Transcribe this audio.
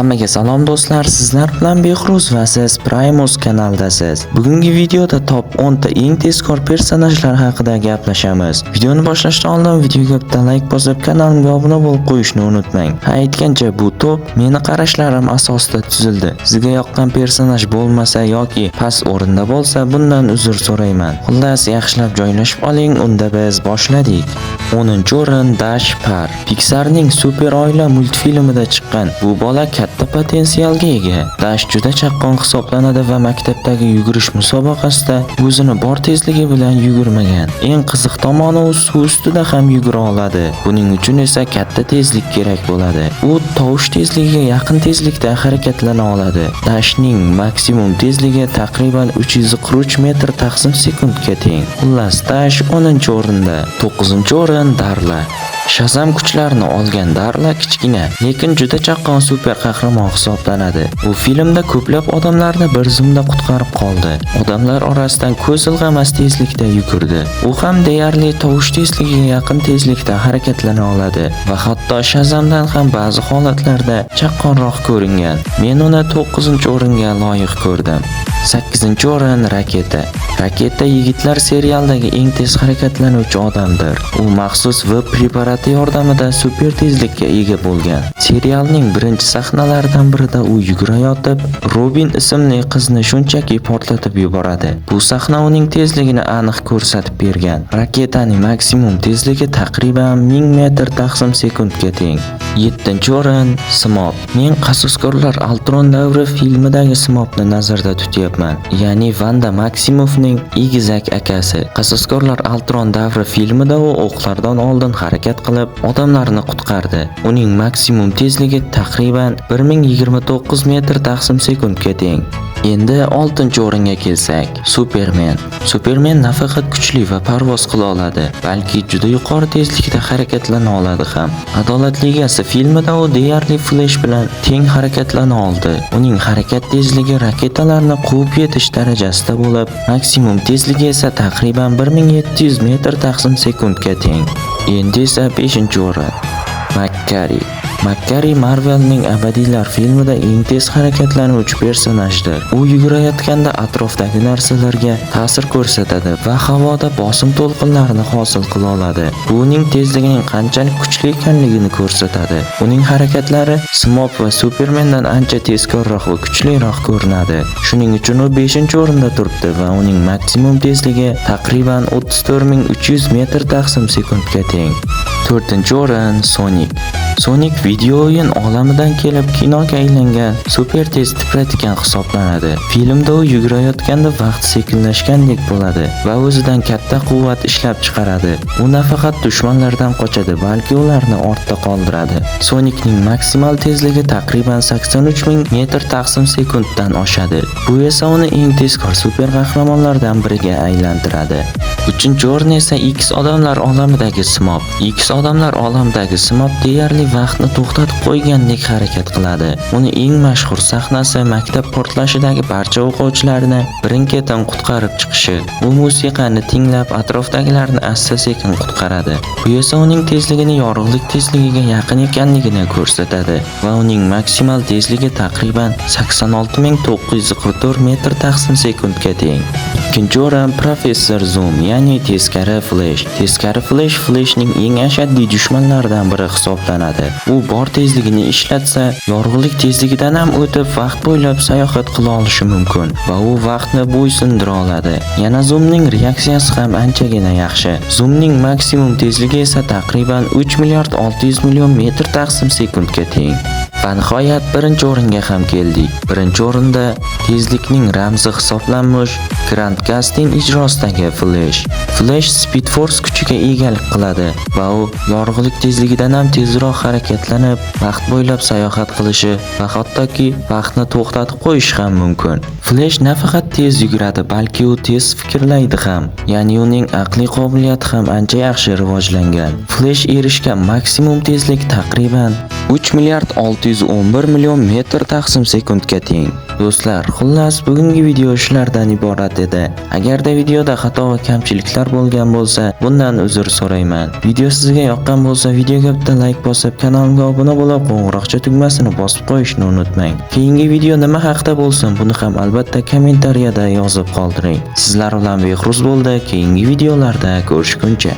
Hammaga salom do'stlar, sizlar bilan Behruz va siz Primus kanaldasiz. Bugungi videoda top 10 ta eng tezkor personajlar haqida gaplashamiz. Videoni boshlashdan oldin videoga bitta like bosib, kanalimga obuna bo'lib qo'yishni unutmang. Aytgancha bu top meni qarashlarim asosida tuzildi. Sizga yoqqan personaj bo'lmasa yoki past o'rinda bo'lsa, bundan uzr so'rayman. Xullas, yaxshilab joylashib oling, unda biz boshladik. 10-o'rin Dash Par. Pixarning Super oila multfilmida chiqqan bu bola katta potensialga ega. Dash juda chaqqon hisoblanadi va maktabdagi yugurish musobaqasida o'zini bor tezligi bilan yugurmagan. Eng qiziq tomoni u suv ustida ham yugura oladi. Buning uchun esa katta tezlik kerak bo'ladi. U tovush tezligiga yaqin tezlikda harakatlana oladi. Dashning maksimum tezligi taqriban 343 metr taqsim sekundga teng. Xullas, Dash 10-o'rinda. 9-o'rin Darla. Shazam kuchlarini olgan Darla kichkina, lekin juda chaqqon super qahramon hisoblanadi. Bu filmda ko'plab odamlarni bir zumda qutqarib qoldi. Odamlar orasidan ko'z ilg'amas tezlikda yugurdi. U ham deyarli tovush tezligiga yaqin tezlikda harakatlana oladi va hatto Shazamdan ham ba'zi holatlarda chaqqonroq ko'ringan. Men uni 9-o'ringa loyiq ko'rdim. 8-o'rin Raketa. Raketa yigitlar serialidagi eng tez harakatlanuvchi odamdir. U maxsus V preparati yordamida super tezlikka ega bo'lgan. Serialning birinchi sahnalaridan birida u yugurayotib, Robin ismli qizni shunchaki portlatib yuboradi. Bu sahna uning tezligini aniq ko'rsatib bergan. Raketaning maksimum tezligi taqriban 1000 metr taqsim sekundga teng. 7-o'rin Smop. Men Qasoskorlar Altron davri filmidagi Smopni nazarda tutyapman. Ya'ni Vanda Maksimovning egizak akasi. Qasoskorlar Altron davri filmida u o'qlardan oldin harakat qilib, odamlarni qutqardi. Uning maksimum tezligi taqriban 1029 metr taqsim sekundga teng. Endi 6-o'ringa kelsak, Superman. Superman nafaqat kuchli va parvoz qila oladi, balki juda yuqori tezlikda harakatlana oladi ham. Adolat ligasi filmida u deyarli Flash bilan teng harakatlana oldi. Uning harakat tezligi raketalarni quvib yetish darajasida bo'lib, maksimum tezligi esa taqriban 1700 metr taqsim sekundga teng. Endi esa 5-o'rin. Makkari. Makkari Marvelning Abadiylar filmida eng tez harakatlanuvchi personajdir. U yugurayotganda atrofdagi narsalarga ta'sir ko'rsatadi va havoda bosim to'lqinlarini hosil qila oladi. Bu uning tezligining qanchalik kuchli ekanligini ko'rsatadi. Uning harakatlari Smop va Supermandan ancha tezkorroq va kuchliroq ko'rinadi. Shuning uchun u 5-o'rinda turibdi va uning maksimum tezligi taqriban 34300 metr taqsim sekundga teng. 4-o'rin Sonic. Sonic video o'yin olamidan kelib kinoga aylangan super tez tipratikan hisoblanadi. Filmda u yugurayotganda vaqt sekinlashgandek bo'ladi va o'zidan katta quvvat ishlab chiqaradi. U nafaqat dushmanlardan qochadi, balki ularni ortda qoldiradi. Sonicning maksimal tezligi taqriban 83000 metr taqsim sekunddan oshadi. Bu esa uni eng tezkor super qahramonlardan biriga aylantiradi. 3-o'rin esa X odamlar olamidagi Smop. X odamlar olamidagi Smop deyarli vaqtni to'xtatib qo'ygandek harakat qiladi. Uni eng mashhur sahnasi maktab portlashidagi barcha o'quvchilarni birin-ketin qutqarib chiqishi. U musiqani tinglab atrofdagilarni asta-sekin qutqaradi. Bu esa uning tezligini yorug'lik tezligiga yaqin ekanligini ko'rsatadi va uning maksimal tezligi taqriban 86944 metr taqsim sekundga teng. 2-o'rin Professor Zoom, ya'ni teskari Flash. Teskari Flash Flashning eng ashaddiy dushmanlaridan biri hisoblanadi. U bor tezligini ishlatsa, yorug'lik tezligidan ham o'tib vaqt bo'ylab sayohat qila olishi mumkin va u vaqtni bo'ysundira oladi. Yana Zoomning reaksiyasi ham anchagina yaxshi. Zoomning maksimum tezligi esa taqriban 3 milliard 600 million metr taqsim sekundga teng. Va nihoyat 1-o'ringa ham keldik. 1-o'rinda tezlikning ramzi hisoblanmish Grant Gustin ijrosidagi Flash. Flash Speed Force kuchiga egalik qiladi va u yorug'lik tezligidan ham tezroq harakatlanib, vaqt bo'ylab sayohat qilishi va hattoki vaqtni to'xtatib qo'yishi ham mumkin. Flash nafaqat tez yuguradi, balki u tez fikrlaydi ham. Ya'ni uning aqliy qobiliyati ham ancha yaxshi rivojlangan. Flash erishgan maksimum tezlik taqriban 3 milliard 611 million metr taqsim sekundga teng. Do'stlar, xullas bugungi video shulardan iborat edi. Agarda videoda xato va kamchiliklar bo'lgan bo'lsa, bundan uzr so'rayman. Video sizga yoqqan bo'lsa, videoga bitta like bosib, kanalimga obuna bo'lib, qo'ng'iroqcha tugmasini bosib qo'yishni unutmang. Keyingi video nima haqida bo'lsin, buni ham albatta kommentariyada yozib qoldiring. Sizlar bilan Behruz bo'ldi. Keyingi videolarda ko'rishguncha